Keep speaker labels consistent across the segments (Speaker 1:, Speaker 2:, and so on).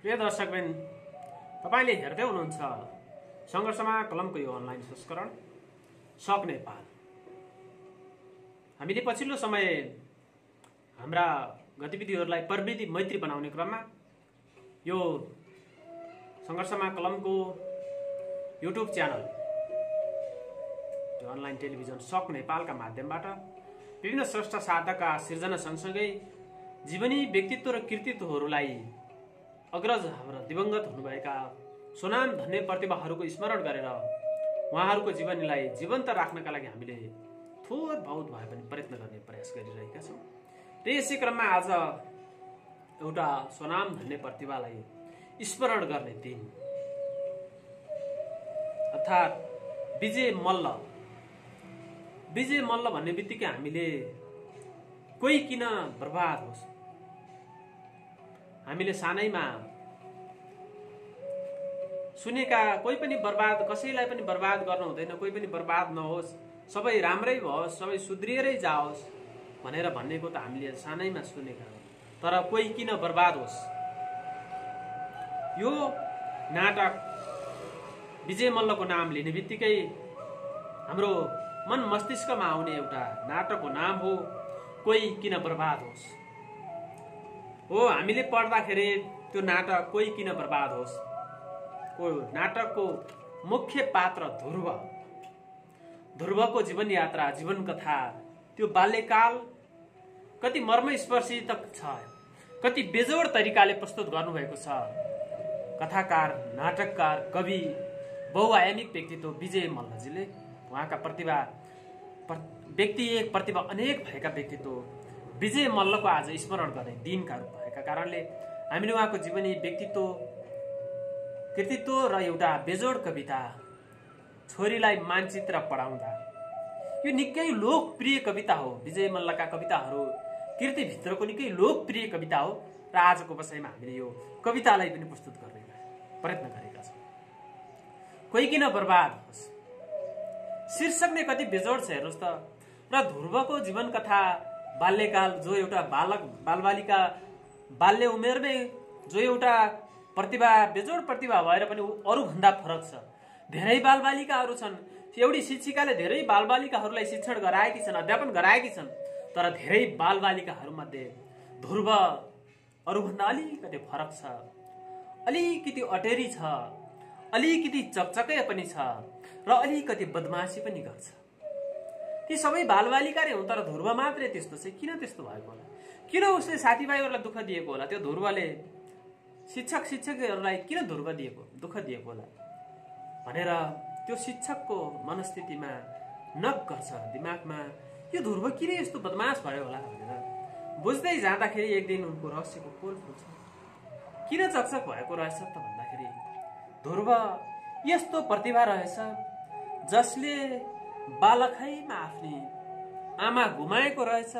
Speaker 1: प्रिय दर्शकबिन, तपाईले हेर्दै हुनुहुन्छ संघर्षमा कलमको यो अनलाइन संस्करण सक नेपाल। हामीले पछिल्लो समय हाम्रा गतिविधिहरूलाई प्रविधि मैत्री बनाउने क्रममा यो संघर्षमा कलमको युट्युब च्यानल, यो अनलाइन टेलिभिजन सक नेपालका माध्यमबाट विभिन्न श्रेष्ठ साधकका सिर्जना सँगसँगै जीवनी व्यक्तित्व र कृतित्वहरूलाई अग्रज हाम्रा दिवंगत हुनुभएका सुनाम धन्य प्रतिभाहरूको स्मरण गरेर उहाँहरूको जीवनीलाई जीवन्त राख्नका लागि हामीले थोर बहुत भए पनि प्रयत्न गर्ने प्रयास गरिरहेका छौँ। र यसै क्रममा आज एउटा सुनाम धन्य प्रतिभालाई स्मरण गर्ने दिन अर्थात् विजय मल्ल। विजय मल्ल भन्ने बित्तिकै हामीले कोही किन बर्बाद होस्, हामीले सानैमा सुनेका कोही पनि बर्बाद, कसैलाई पनि बर्बाद गर्नु हुँदैन, कोही पनि बर्बाद नहोस्, सबै राम्रै होस्, सबै सुध्रिएरै जाओस् भनेर भन्नेको त हामीले सानैमा सुनेका हो। तर कोही किन बर्बाद होस्, यो नाटक विजय मल्लको नाम लिने बित्तिकै हाम्रो मन मस्तिष्कमा आउने एउटा नाटकको नाम हो कोही किन बर्बाद होस्। हो, हामीले पढ्दाखेरि त्यो नाटक कोही किन बर्बाद होस् को नाटकको मुख्य पात्र ध्रुवको जीवन यात्रा, जीवन कथा, त्यो बाल्यकाल कति मर्मस्पर्शी तक छ, कति बेजोड तरिकाले प्रस्तुत गर्नुभएको छ। कथाकार, नाटककार, कवि, बहुआयामिक व्यक्तित्व विजय मल्लजीले उहाँका प्रतिभा व्यक्ति एक प्रतिभा अनेक भएका व्यक्तित्व विजय मल्लको आज स्मरण गर्ने दिनका रूप भएका कारणले हामीले उहाँको जीवनी व्यक्तित्व, कृतित्व र एउटा बेजोड कविता छोरीलाई मानचित्र पढाउँदा, यो निकै लोकप्रिय कविता हो। विजय मल्लका कविताहरू कृतिभित्रको निकै लोकप्रिय कविता हो र आजको बसाइमा हामीले यो कवितालाई पनि प्रस्तुत गर्ने प्रयत्न गरेका छौँ। कोही किन बर्बाद होस् शीर्षक नै कति बेजोड छ हेर्नुहोस् त। र ध्रुवको जीवन कथा, बाल्यकाल, जो एउटा बालक बालबालिका बाल्य उमेरमै जो एउटा प्रतिभा, बेजोड प्रतिभा भएर पनि अरूभन्दा फरक छ। धेरै बालबालिकाहरू छन्, एउटी शिक्षिकाले धेरै बालबालिकाहरूलाई शिक्षण गराएकी छन्, अध्यापन गराएकी छन्, तर धेरै बालबालिकाहरूमध्ये ध्रुव अरूभन्दा अलिकति फरक छ, अलिकति अटेरी छ, अलिकति चकचके पनि छ र अलिकति बदमासी पनि गर्छ। ती सबै बालबालिका नै हुन्, तर ध्रुव मात्रै त्यस्तो छ। किन त्यस्तो भएको होला? किन उसले साथीभाइहरूलाई दुःख दिएको होला? त्यो ध्रुवले शिक्षकहरूलाई किन दुःख दिएको होला भनेर त्यो शिक्षकको मनस्थितिमा नक गर्छ दिमागमा, यो ध्रुव किन यस्तो बदमास भयो होला भनेर बुझ्दै जाँदाखेरि एक दिन उनको रहस्यको पोल खुल्छ। किन चकचक भएको रहेछ त भन्दाखेरि ध्रुव यस्तो प्रतिभा रहेछ जसले बालकैमा आफ्नी आमा गुमाएको रहेछ।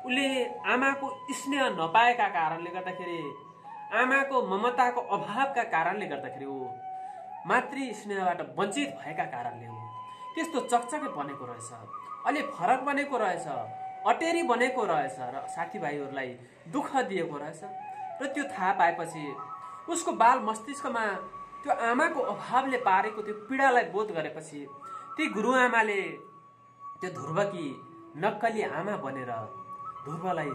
Speaker 1: उसले आमाको स्नेह नपाएका कारणले गर्दाखेरि, आमाको ममताको अभावका कारणले गर्दाखेरि ऊ मातृ स्नेहबाट वञ्चित भएका कारणले ऊ त्यस्तो चकचके बनेको रहेछ, अलि फरक बनेको रहेछ, अटेरी बनेको रहेछ र साथीभाइहरूलाई दुःख दिएको रहेछ। र त्यो थाहा पाएपछि उसको बाल मस्तिष्कमा त्यो आमाको अभावले पारेको त्यो पीडालाई बोध गरेपछि ती गुरुआमाले त्यो ध्रुवकी नक्कली आमा बनेर ध्रुवलाई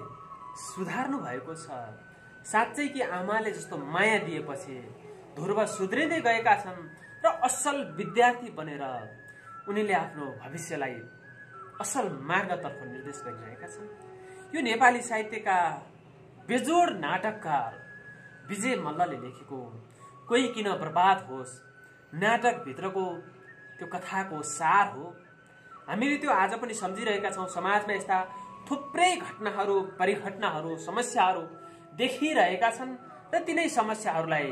Speaker 1: सुधार्नु भएको छ। साँच्चै कि आमाले जस्तो माया दिएपछि ध्रुव सुध्रिँदै गएका छन् र असल विद्यार्थी बनेर उनीले आफ्नो भविष्यलाई असल मार्गतर्फ निर्देश गरिरहेका छन्। यो नेपाली साहित्यका बेजोड नाटककार विजय मल्लले लेखेको कोही किन बर्बाद होस् नाटकभित्रको त्यो कथाको सार हो। हामीले त्यो आज पनि सम्झिरहेका छौँ। समाजमा यस्ता थुप्रै घटनाहरू, परिघटनाहरू, समस्याहरू देखिरहेका छन् र तिनै समस्याहरूलाई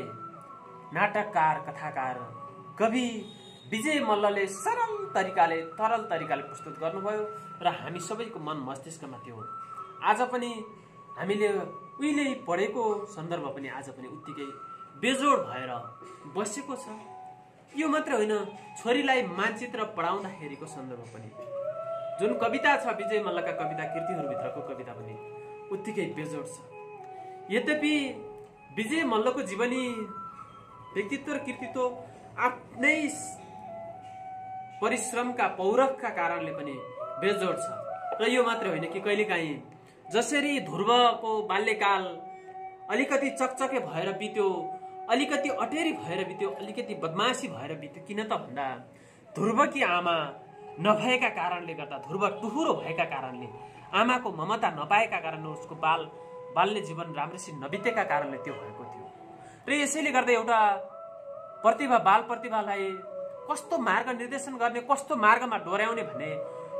Speaker 1: नाटककार, कथाकार, कवि विजय मल्लले सरल तरिकाले, तरल तरिकाले प्रस्तुत गर्नुभयो र हामी सबैको मन मस्तिष्कमा त्यो आज पनि हामीले उहिले पढेको सन्दर्भ पनि आज पनि उत्तिकै बेजोड भएर बसेको छ। यो मात्र होइन, छोरीलाई मानचित्र पढाउँदाखेरिको सन्दर्भ पनि जुन कविता छ, विजय मल्लका कविता कृतिहरूभित्रको कविता पनि उत्तिकै बेजोड छ। यद्यपि विजय मल्लको जीवनी व्यक्तित्व र कृतित्व आफ्नै परिश्रमका पौरखका कारणले पनि बेजोड छ। र यो मात्रै होइन कि कहिलेकाहीँ जसरी ध्रुवको बाल्यकाल अलिकति चकचके भएर बित्यो, अलिकति अटेरी भएर बित्यो, अलिकति बदमासी भएर बित्यो, किन त भन्दा ध्रुवकी आमा नभएका कारणले गर्दा, ध्रुव टुहुरो भएका कारणले, आमाको ममता नपाएका कारणले उसको बाल्य जीवन राम्रोसित नबितेका कारणले त्यो भएको थियो। र यसैले गर्दा एउटा बाल प्रतिभालाई कस्तो मार्ग निर्देशन गर्ने, कस्तो मार्गमा डोर्याउने भने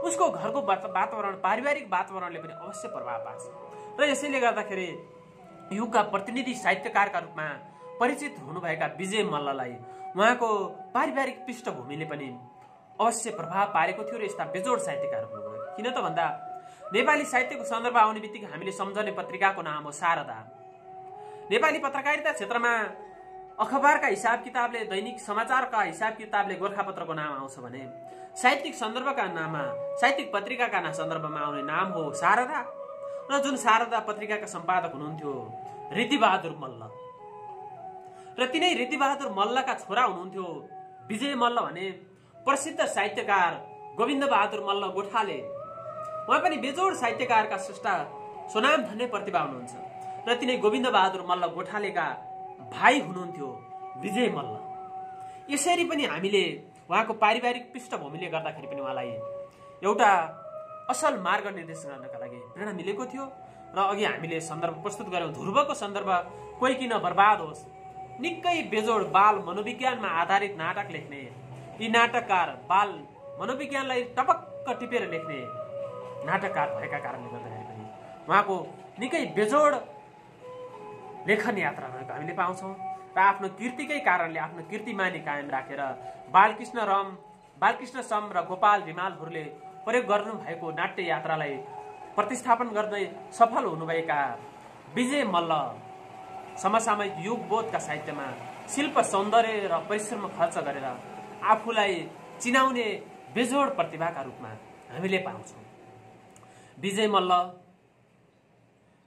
Speaker 1: उसको घरको वातावरण, पारिवारिक वातावरणले पनि अवश्य प्रभाव पार्छ। र यसैले गर्दाखेरि युगका प्रतिनिधि साहित्यकारका रूपमा परिचित हुनुभएका विजय मल्ललाई उहाँको पारिवारिक पृष्ठभूमिले पनि अवश्य प्रभाव पारेको थियो र यस्ता बेजोड साहित्यकार हुनुभयो। किन त भन्दा नेपाली साहित्यको सन्दर्भ आउने बित्तिकै हामीले सम्झने पत्रिकाको नाम हो शारदा। नेपाली पत्रकारिता क्षेत्रमा अखबारका हिसाब किताबले, दैनिक समाचारका हिसाब किताबले गोरखापत्रको नाम आउँछ भने साहित्यिक सन्दर्भका नाममा, साहित्यिक पत्रिकाका सन्दर्भमा आउने नाम हो शारदा। र जुन शारदा पत्रिकाका सम्पादक हुनुहुन्थ्यो रीतिबहादुर मल्ल, र तिनै रीतिबहादुर मल्लका छोरा हुनुहुन्थ्यो विजय मल्ल भने प्रसिद्ध साहित्यकार गोविन्द बहादुर मल्ल गोठाले। उहाँ पनि बेजोड साहित्यकारका स्रष्टा, स्वनाम धन्य प्रतिभा हुनुहुन्छ। र तिनै गोविन्द बहादुर मल्ल गोठालेका भाइ हुनुहुन्थ्यो विजय मल्ल। यसरी पनि हामीले उहाँको पारिवारिक पृष्ठभूमिले गर्दाखेरि पनि उहाँलाई एउटा असल मार्ग निर्देशन गर्नका लागि प्रेरणा मिलेको थियो। र अघि हामीले सन्दर्भ प्रस्तुत गर्यौं, ध्रुवको सन्दर्भ कोही किन बर्बाद होस्, निकै बेजोड बाल मनोविज्ञानमा आधारित नाटक लेख्ने यी नाटककार, बाल मनोविज्ञानलाई टपक्क टिपेर लेख्ने नाटककार भएका कारणले गर्दाखेरि पनि उहाँको निकै बेजोड लेखन यात्रा रहेको हामीले पाउँछौँ। र आफ्नो कीर्तिकै कारणले आफ्नो कीर्तिमानी कायम राखेर बालकृष्ण सम र गोपाल रिमालहरूले प्रयोग गर्नुभएको नाट्य यात्रालाई प्रतिस्थापन गर्दै सफल हुनुभएका विजय मल्ल समसामयिक युगबोधका साहित्यमा शिल्प, सौन्दर्य र परिश्रम खर्च गरेर आफूलाई चिनाउने बेजोड प्रतिभाका रूपमा हामीले पाउँछौँ।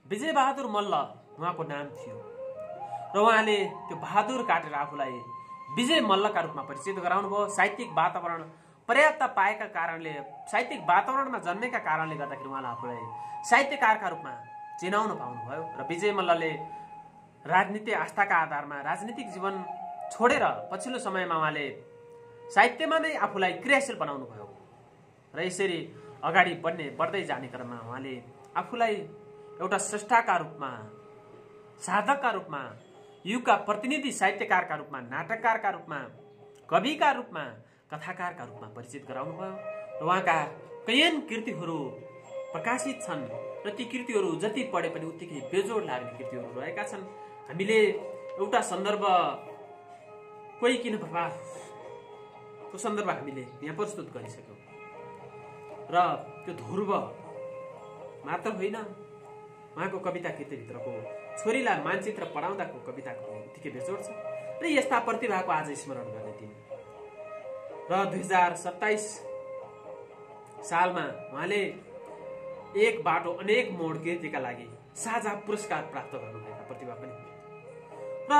Speaker 1: विजय बहादुर मल्ल उहाँको नाम थियो र उहाँले त्यो बहादुर काटेर आफूलाई विजय मल्लका रूपमा परिचित गराउनु भयो। साहित्यिक वातावरण पर्याप्त पाएका कारणले, साहित्यिक वातावरणमा जन्मेका कारणले गर्दाखेरि उहाँलाई आफूलाई साहित्यकारका रूपमा चिनाउन पाउनुभयो। र विजय मल्लले राजनीति आस्थाका आधारमा राजनीतिक जीवन छोडेर पछिल्लो समयमा उहाँले साहित्यमा नै आफूलाई क्रियाशील बनाउनु भयो। र यसरी अगाडि बढ्दै जाने क्रममा उहाँले आफूलाई एउटा स्रष्टाका रूपमा, साधकका रूपमा, युगका प्रतिनिधि साहित्यकारका रूपमा, नाटककारका रूपमा, कविका रूपमा, कथाकारका रूपमा परिचित गराउनु भयो। र उहाँका कैयन कृतिहरू प्रकाशित छन् र ती कृतिहरू जति पढे पनि उत्तिकै बेजोड लाग्ने कृतिहरू रहेका छन्। हामीले एउटा सन्दर्भ कोही किन बर्बाद को सन्दर्भ हामीले यहाँ प्रस्तुत गरिसक्यौँ। र त्यो ध्रुव मात्र होइन, उहाँको कविता कृतिभित्रको छोरीलाई मानचित्र पढाउँदाको कविताको उत्तिकै बेजोड छ। र यस्ता प्रतिभाको आज स्मरण गर्ने दिन। र 2027 सालमा उहाँले एक बाटो अनेक मोड कृतिका लागि साझा पुरस्कार प्राप्त गर्नुभएका प्रतिभा पनि। र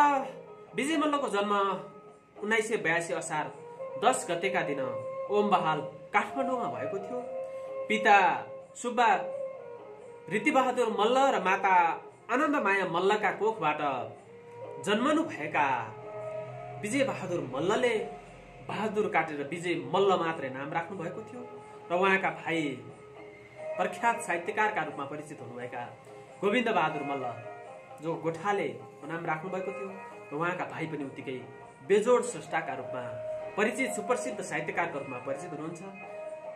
Speaker 1: विजय मल्लको जन्म 1982 असार 10 गतेका दिन ओम बहाल काठमाडौँमा भएको थियो। पिता सुब्बा रीतिबहादुर मल्ल र माता आनन्दमाया मल्लका कोखबाट जन्मनु भएका विजय बहादुर मल्लले बहादुर काटेर विजय मल्ल मात्रै नाम राख्नु भएको थियो। र उहाँका भाइ प्रख्यात साहित्यकारका रूपमा परिचित हुनुभएका गोविन्द बहादुर मल्ल जो गोठाले नाम राख्नु भएको थियो। र उहाँका भाइ पनि उत्तिकै बेजोड स्रष्टाका रूपमा परिचित, सुप्रसिद्ध साहित्यकारका रूपमा परिचित हुनुहुन्छ।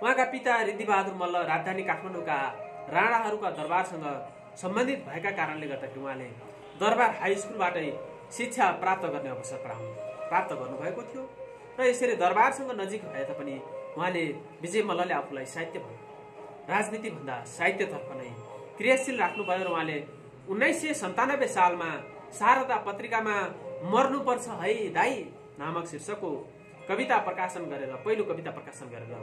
Speaker 1: उहाँका पिता रीतिबहादुर मल्ल राजधानी काठमाडौँका राणाहरूका दरबारसँग सम्बन्धित भएका कारणले गर्दाखेरि उहाँले दरबार हाई स्कुलबाटै शिक्षा प्राप्त गर्ने अवसर प्राप्त गर्नुभएको थियो। र यसरी दरबारसँग नजिक भए तापनि उहाँले विजय मल्लले आफूलाई राजनीतिभन्दा साहित्यतर्फ नै क्रियाशील राख्नुभयो। र उहाँले 1997 सालमा शारदा पत्रिकामा मर्नुपर्छ है दाई नामक शीर्षकको कविता प्रकाशन गरेर, पहिलो कविता प्रकाशन गरेर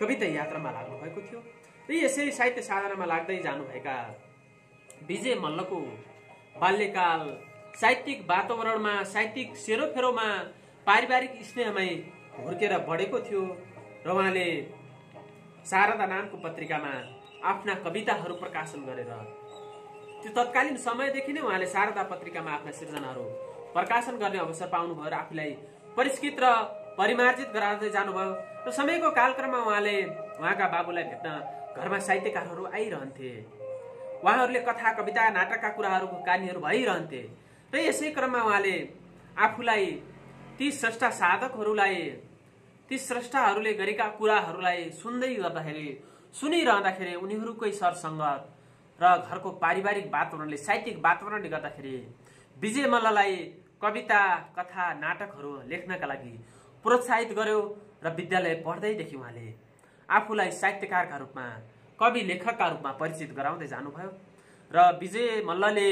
Speaker 1: कविता यात्रामा लाग्नु भएको थियो। र यसरी साहित्य साधनामा लाग्दै जानुभएका विजय मल्लको बाल्यकाल साहित्यिक वातावरणमा, साहित्यिक सेरोफेरोमा, पारिवारिक स्नेहमै हुर्केर बढेको थियो र उहाँले शारदा नामको पत्रिकामा आफ्ना कविताहरू प्रकाशन गरेर त्यो तत्कालीन समयदेखि नै उहाँले शारदा पत्रिकामा आफ्ना सिर्जनाहरू प्रकाशन गर्ने अवसर पाउनुभयो र आफूलाई परिष्कृत र परिमार्जित गराउँदै जानुभयो र समयको कालक्रममा उहाँले उहाँका बाबुलाई भेट्न घरमा साहित्यकारहरू आइरहन्थे। उहाँहरूले कथा, कविता, नाटकका कुराहरूको कहानीहरू भइरहन्थे र यसै क्रममा उहाँले आफूलाई ती स्रष्टा साधकहरूलाई, ती स्रष्टाहरूले गरेका कुराहरूलाई सुनिरहँदाखेरि उनीहरूकै सरसङ्गत र घरको पारिवारिक वातावरणले, साहित्यिक वातावरणले गर्दाखेरि विजय मल्ललाई कविता, कथा, नाटकहरू लेख्नका लागि प्रोत्साहित गर्यो र विद्यालय पढ्दैदेखि उहाँले आफूलाई साहित्यकारका रूपमा, कवि लेखकका रूपमा परिचित गराउँदै जानुभयो र विजय मल्लले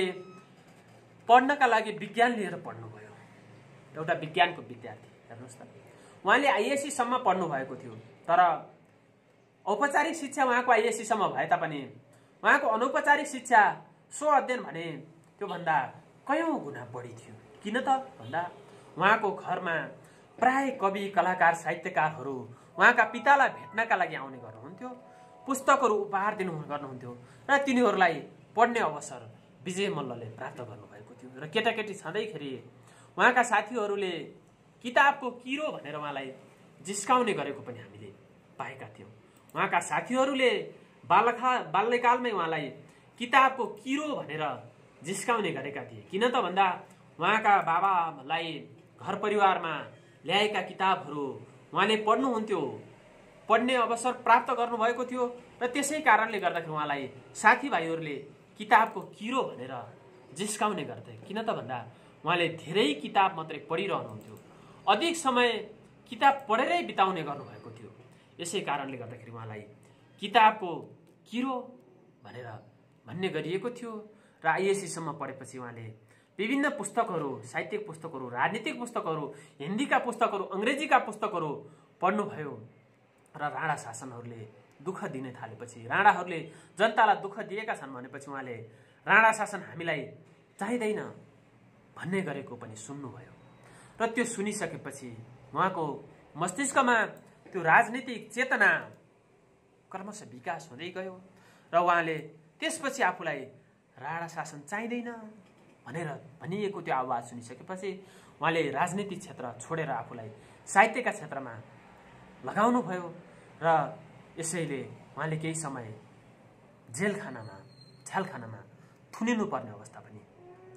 Speaker 1: पढ्नका लागि विज्ञान लिएर पढ्नुभयो। एउटा विज्ञानको विद्यार्थी, हेर्नुहोस् त, उहाँले आइएससी सम्म पढ्नु भएको थियो, तर औपचारिक शिक्षा उहाँको आइएससी सम्म भए तापनि उहाँको अनौपचारिक शिक्षा, सो अध्ययन भने त्योभन्दा कयौं गुणा बढी थियो। किन त भन्दा उहाँको घरमा प्राय कवि, कलाकार, साहित्यकारहरू उहाँका पितालाई भेट्नका लागि आउने गर्नुहुन्थ्यो, पुस्तकहरू उपहार गर्नुहुन्थ्यो र तिनीहरूलाई पढ्ने अवसर विजय मल्लले प्राप्त गर्नुभएको थियो। र केटाकेटी छँदैखेरि उहाँका साथीहरूले किताबको किरो भनेर उहाँलाई जिस्काउने गरेको पनि हामीले पाएका थियौँ। उहाँका साथीहरूले बाल्यकालमै उहाँलाई किताबको किरो भनेर जिस्काउने गरेका थिए। किन त भन्दा उहाँका बाबालाई घर परिवारमा ल्याएका किताबहरू उहाँले पढ्नुहुन्थ्यो, पढ्ने अवसर प्राप्त गर्नुभएको थियो र त्यसै कारणले गर्दाखेरि उहाँलाई साथीभाइहरूले किताबको किरो भनेर जिस्काउने गर्थे। किन त भन्दा उहाँले धेरै किताब मात्रै पढिरहनुहुन्थ्यो, अधिक समय किताब पढेरै बिताउने गर्नुभएको थियो। यसै कारणले गर्दाखेरि उहाँलाई किताबको किरो भनेर भन्ने गरिएको थियो र आइएससीसम्म पढेपछि उहाँले विभिन्न पुस्तकहरू, साहित्यिक पुस्तकहरू, राजनीतिक पुस्तकहरू, हिन्दीका पुस्तकहरू, अङ्ग्रेजीका पुस्तकहरू पढ्नुभयो र राणा शासनहरूले दुःख दिन थालेपछि, राणाहरूले जनतालाई दुःख दिएका छन् भनेपछि उहाँले राणा शासन हामीलाई चाहिँदैन भन्ने गरेको पनि सुन्नुभयो र त्यो सुनिसकेपछि उहाँको मस्तिष्कमा त्यो राजनीतिक चेतना क्रमशः विकास हुँदै गयो र उहाँले त्यसपछि आफूलाई राणा शासन चाहिँदैन भनेर भनिएको त्यो आवाज सुनिसकेपछि उहाँले राजनीतिक क्षेत्र छोडेर आफूलाई साहित्यका क्षेत्रमा लगाउनु भयो र यसैले उहाँले केही समय झ्यालखानामा थुनिनु पर्ने अवस्था पनि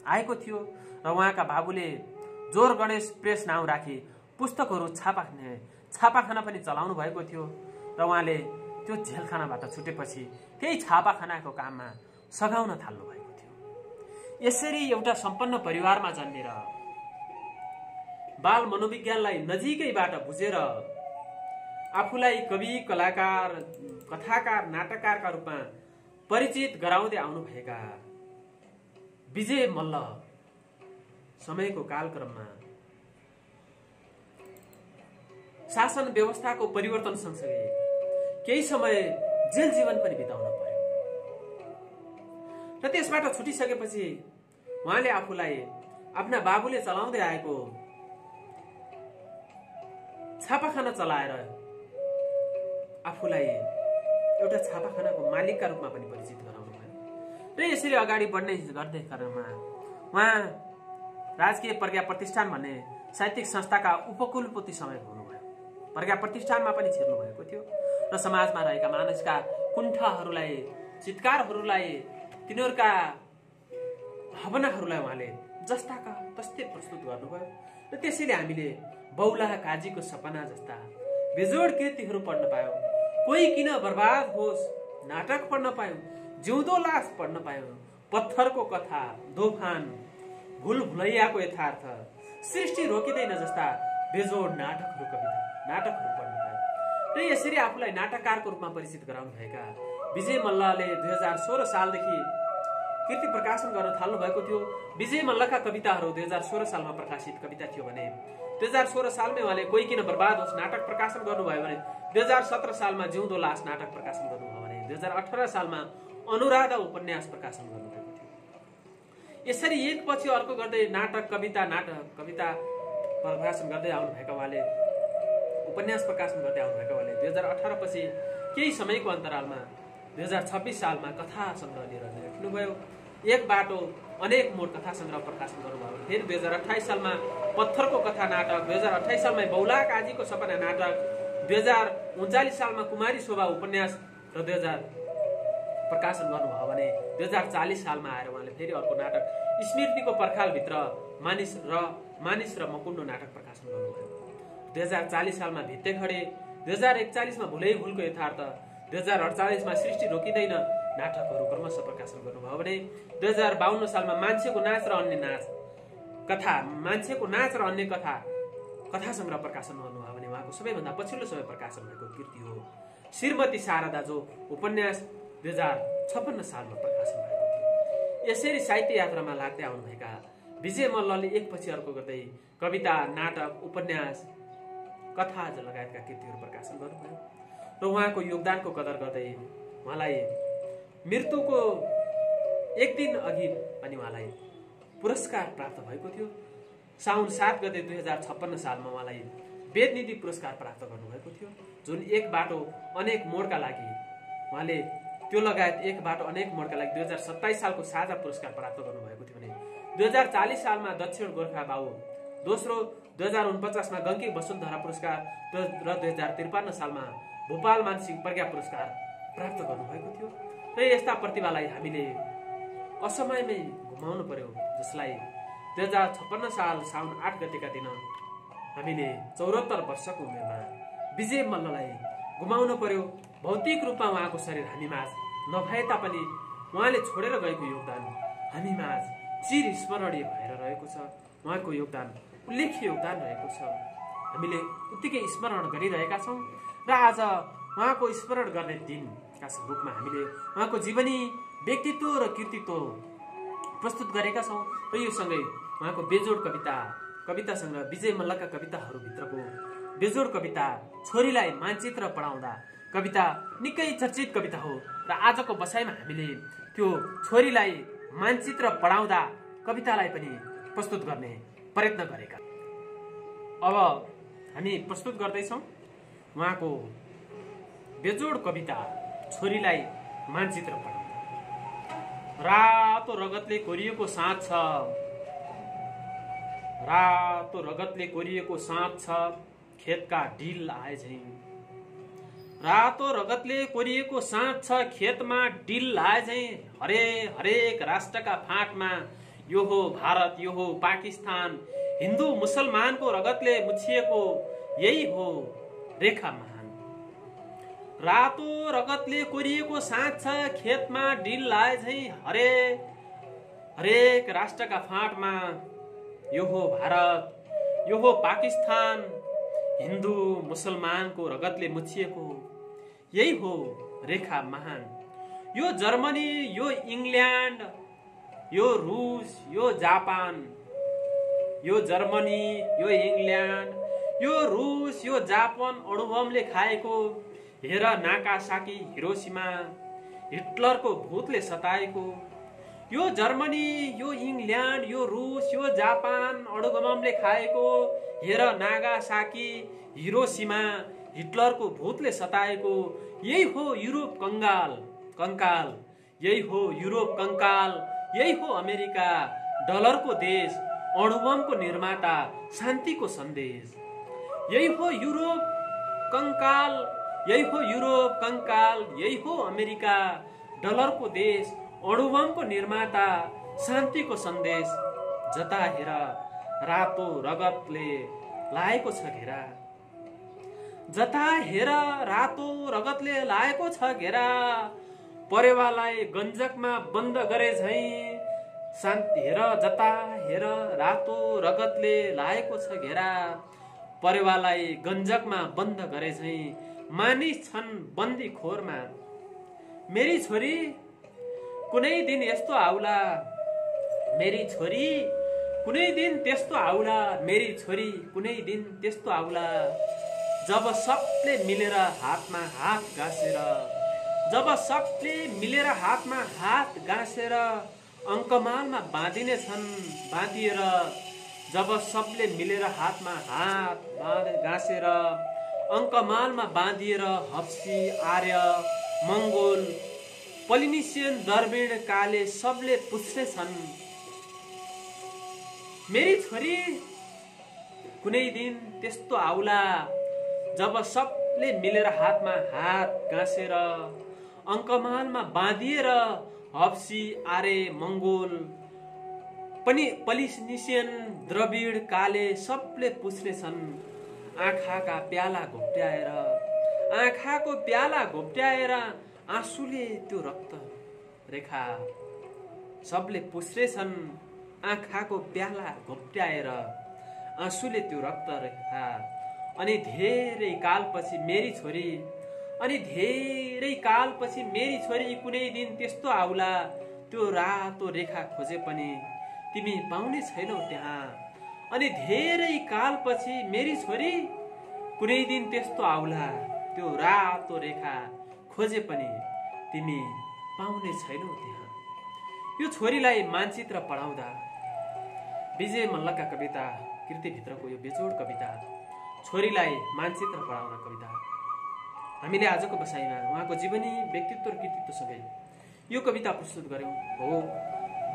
Speaker 1: आएको थियो र उहाँका बाबुले जोर गणेश प्रेस नाउँ राखी पुस्तकहरू छापाखाना पनि चलाउनु भएको थियो र उहाँले त्यो झ्यालखानाबाट छुटेपछि त्यही छापाखानाको काममा सघाउन थाल्नु भएको थियो। यसरी एउटा सम्पन्न परिवारमा जन्मेर बाल मनोविज्ञानलाई नजिकैबाट बुझेर आफूलाई कवि, कलाकार, कथाकार, नाटककारका रूपमा परिचित गराउँदै आउनुभएका विजय मल्ल समयको कालक्रममा शासन व्यवस्थाको परिवर्तन सँगसँगै केही समय जेल जीवन पनि बिताउन पर्यो र त्यसबाट छुटिसकेपछि उहाँले आफूलाई आफ्ना बाबुले चलाउँदै आएको छापाखाना चलाएर आफूलाई एउटा छापाखानाको मालिकका रूपमा पनि परिचित गराउनु भयो र यसरी अगाडि बढ्दै गर्दै क्रममा उहाँ राजकीय प्रज्ञा प्रतिष्ठान भन्ने साहित्यिक संस्थाका उपकुलपति समेत हुनुभयो। प्रज्ञा प्रतिष्ठानमा पनि छिर्नु भएको थियो र समाजमा रहेका मानिसका कुण्ठाहरूलाई, चित्कारहरूलाई, तिनीहरूका भावनाहरूलाई उहाँले जस्ताका तस्तै प्रस्तुत गर्नुभयो र त्यसैले हामीले बौला काजीको सपना जस्ता बेजोड कृतिहरू पढ्न पायौँ। कोही किन बर्बाद होस् नाटक पढ्न पायौँ, जिउँदो लास पढ्न पायौँ, पत्थरको कथा, दोफान, भुल भुलैयाको यथार्थ, सृष्टि रोकिँदैन जस्ता बेजोड नाटकहरू पढ्न पायौँ र यसरी आफूलाई नाटककारको रूपमा परिचित गराउनु भएका विजय मल्लले 2016 सालदेखि कृति प्रकाशन गर्न थाल्नु भएको थियो। विजय मल्लका कविताहरू 2016 सालमा प्रकाशित कविता थियो भने 2016 सालमै उहाँले कोही किन बर्बाद होस् नाटक प्रकाशन गर्नुभयो भने 2017 सालमा जिउँदो लास नाटक प्रकाशन गर्नुभयो भने 2018 सालमा अनुराधा उपन्यास प्रकाशन गर्नुभएको थियो। यसरी एकपछि अर्को गर्दै नाटक कविता प्रकाशन गर्दै आउनुभएका उहाँले उपन्यास प्रकाशन गर्दै आउनुभएका उहाँले 2018 पछि केही समयको अन्तरालमा 2026 सालमा कथा सङ्ग्रह लिएर लेख्नुभयो। एक बाटो अनेक मोड कथा सङ्ग्रह प्रकाशन गर्नुभयो। फेरि 2028 सालमा पत्थरको कथा नाटक, 2028 सालमा बौलाक आजीको सपना नाटक, 2039 सालमा कुमारी शोभा उपन्यास र 2000 प्रकाशन गर्नुभयो भने 2040 सालमा आएर उहाँले फेरि अर्को नाटक स्मृतिको पर्खालभित्र मानिस र मकुण्डो नाटक प्रकाशन गर्नुभयो। 2040 सालमा भित्तेखडे, 2041 मा भुलै भुलको यथार्थ, 2048 मा सृष्टि रोकिँदैन नाटकहरू क्रमशः प्रकाशन गर्नुभयो भने 2052 सालमा मान्छेको नाच र अन्य कथा सङ्ग्रह प्रकाशन गर्नुभयो भने उहाँको सबैभन्दा पछिल्लो समय प्रकाशन भएको कृति हो श्रीमती शारदा, जो उपन्यास 2056 सालमा प्रकाशन भएको थियो। यसरी साहित्य यात्रामा लाग्दै आउनुभएका विजय मल्लले एकपछि अर्को गर्दै कविता, नाटक, उपन्यास, कथा लगायतका कृतिहरू प्रकाशन गर्नुभयो र उहाँको योगदानको कदर गर्दै उहाँलाई मृत्युको एक दिन अघि पनि उहाँलाई पुरस्कार प्राप्त भएको थियो। साउन 7 गते 2056 सालमा उहाँलाई वेदनिधि पुरस्कार प्राप्त गर्नुभएको थियो, जुन एक बाटो अनेक मोडका लागि उहाँले त्यो लगायत एक बाटो अनेक मोडका लागि 2027 सालको साझा पुरस्कार प्राप्त गर्नुभएको थियो भने 2040 सालमा दक्षिण गोर्खा बाउ दोस्रो, 2049 मा गङ्की वसुन्धरा पुरस्कार र 2053 सालमा भोपाल मानसिंह प्रज्ञा पुरस्कार प्राप्त गर्नुभएको थियो। र यस्ता प्रतिभालाई हामीले असमयमै गुमाउनु पर्यो, जसलाई 2056 साल साउन 8 गतेका दिन हामीले 74 वर्षको उमेरमा विजय मल्ललाई गुमाउनु पर्यो। भौतिक रूपमा उहाँको शरीर हामीमाझ नभए तापनि उहाँले छोडेर गएको योगदान हामीमाझ चिर स्मरणीय भएर रहेको छ। उहाँको योगदान उल्लेख्य योगदान रहेको छ, हामीले उत्तिकै स्मरण गरिरहेका छौँ र आज उहाँको स्मरण गर्ने दिनका रूपमा हामीले उहाँको जीवनी, व्यक्तित्व र कृतित्व प्रस्तुत गरेका छौँ। र यो सँगै उहाँको बेजोड कविता सङ्ग्रह विजय मल्लका कविताहरूभित्रको बेजोड कविता छोरीलाई मानचित्र पढाउँदा कविता निकै चर्चित कविता हो र आजको बसाइमा हामीले त्यो छोरीलाई मानचित्र पढाउँदा कवितालाई पनि प्रस्तुत गर्ने प्रयत्न गरेका। अब हामी प्रस्तुत गर्दैछौँ उहाँको बेजोड कविता छोरीलाई मानचित्र पढाउँदा। रातो रगतले कोरिएको साँझ छ, रातो रगतले कोरिएको साँझ छ, खेतका डिल आए झैं। रातो रगतले कोरिएको साँझ छ, खेतमा डिल आए झैं। हरेक राष्ट्रका फाँटमा यो हो भारत, यो हो पाकिस्तान, हिन्दू मुसलमानको रगतले मुछिएको यही हो रेखा महान। रातो रगतले कोरिएको साँझ छ, खेतमा डिल आए झैं। हरेक राष्ट्रका फाँटमा यो हो भारत, यो हो पाकिस्तान, हिन्दू मुसलमानको रगतले मुछिएको यही हो रेखा महान। यो जर्मनी, यो इङ्ल्यान्ड, यो रुस, यो जापान, यो जर्मनी, यो इङ्ल्यान्ड, यो रुस, यो जापान अणुबमले खाएको। हेर नाकासाकी, हिरोसिमा, हिटलरको भूतले सताएको। यो जर्मनी, यो इङ्ल्यान्ड, यो रुस, यो जापान अणुबमले खाएको। हेर नागासाकी, हिरोसिमा, हिटलरको भूतले सताएको। यही हो युरोप कंकाल, यही हो युरोप कंकाल, यही हो अमेरिका डलरको देश, अणुबमको निर्माता, शान्तिको सन्देश। यही हो युरोप कंकाल, यही हो युरोप कंकाल, यही हो अमेरिका डलरको देश, अणुबमको निर्माता, शान्तिको सन्देश। जता हेर रातो रगतले लाएको छ घेरा, जता हेर रातो रगतले लाएको छ घेरा। परेवालाई गञ्जकमा बन्द गरे झैं। शान्ति हेर, जता हेर रातो रगतले लाएको छ घेरा। परेवालाई गञ्जकमा बन्द गरे झैं। मानिस छन् बन्दी खोरमा। मेरी छोरी कुनै दिन यस्तो आउला, मेरी छोरी कुनै दिन त्यस्तो आउला, मेरी छोरी कुनै दिन त्यस्तो आउला। जब सबले मिलेर हातमा हात गाँसेर, जब सबले मिलेर हातमा हात गाँसेर अङ्कमालमा बाँधिने छन् बाँधिएर जब सबले मिलेर हातमा हात गाँसेर अङ्कमालमा बाँधिएर हप्सी आर्य मङ्गोल पोलिनेसियन द्रविड काले सबले पुछ्ने छन् मेरी छोरी कुनै दिन त्यस्तो आउला जब सबले मिलेर हातमा हात गाँसेर अङ्कमालमा बाँधिएर हप्सी आर्य मङ्गोल पोलिनेसियन द्रविड काले सबले पुछ्ने छन् आँखाका प्याला घोप्ट्याएर आँखाको प्याला घोप्ट्याएर आँसुले त्यो रक्त रेखा सबले पुछ्ने छन् आँखाको प्याला घोप्ट्याएर आँसुले त्यो रक्त रेखा अनि धेरै कालपछि मेरी छोरी कुनै दिन त्यस्तो आउला त्यो रातो रेखा खोजे पनि तिमी पाउने छैनौ त्यहाँ अनि धेरै कालपछि मेरी छोरी कुनै दिन त्यस्तो आउला त्यो रातो रेखा खोजे पनि तिमी पाउने छैनौ त्यहाँ। यो छोरीलाई मानचित्र पढाउँदा विजय मल्लका कविता कृतिभित्रको यो बेजोड कविता छोरीलाई मानचित्र पढाउन कविता हामीले आजको बसाइमा उहाँको जीवनी व्यक्तित्व र कृतित्वसँगै यो कविता प्रस्तुत गर्यौं। हो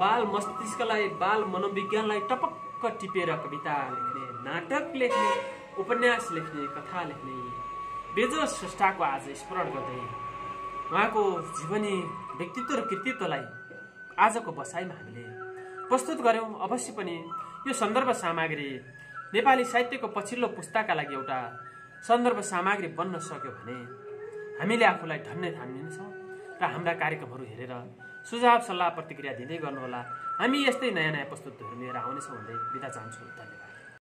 Speaker 1: बाल मस्तिष्कलाई बाल मनोविज्ञानलाई टपक्क टिपेर कविता लेख्ने नाटक लेख्ने उपन्यास लेख्ने कथा लेख्ने बेजोड स्रष्टाको आज स्मरण गर्दै उहाँको जीवनी व्यक्तित्व र कृतित्वलाई आजको बसाइमा हामीले प्रस्तुत गर्यौं। अवश्य पनि यो सन्दर्भ सामग्री नेपाली साहित्यको पछिल्लो पुस्ताका लागि एउटा सन्दर्भ सामग्री बन्न सक्यो भने हामीले आफूलाई धन्य ठान्नेछौँ र हाम्रा कार्यक्रमहरू हेरेर सुझाव सल्लाह प्रतिक्रिया दिँदै गर्नुहोला। हामी यस्तै नयाँ नयाँ प्रस्तुतिहरू लिएर आउनेछौँ भन्दै बिदा चाहन्छु। धन्यवाद।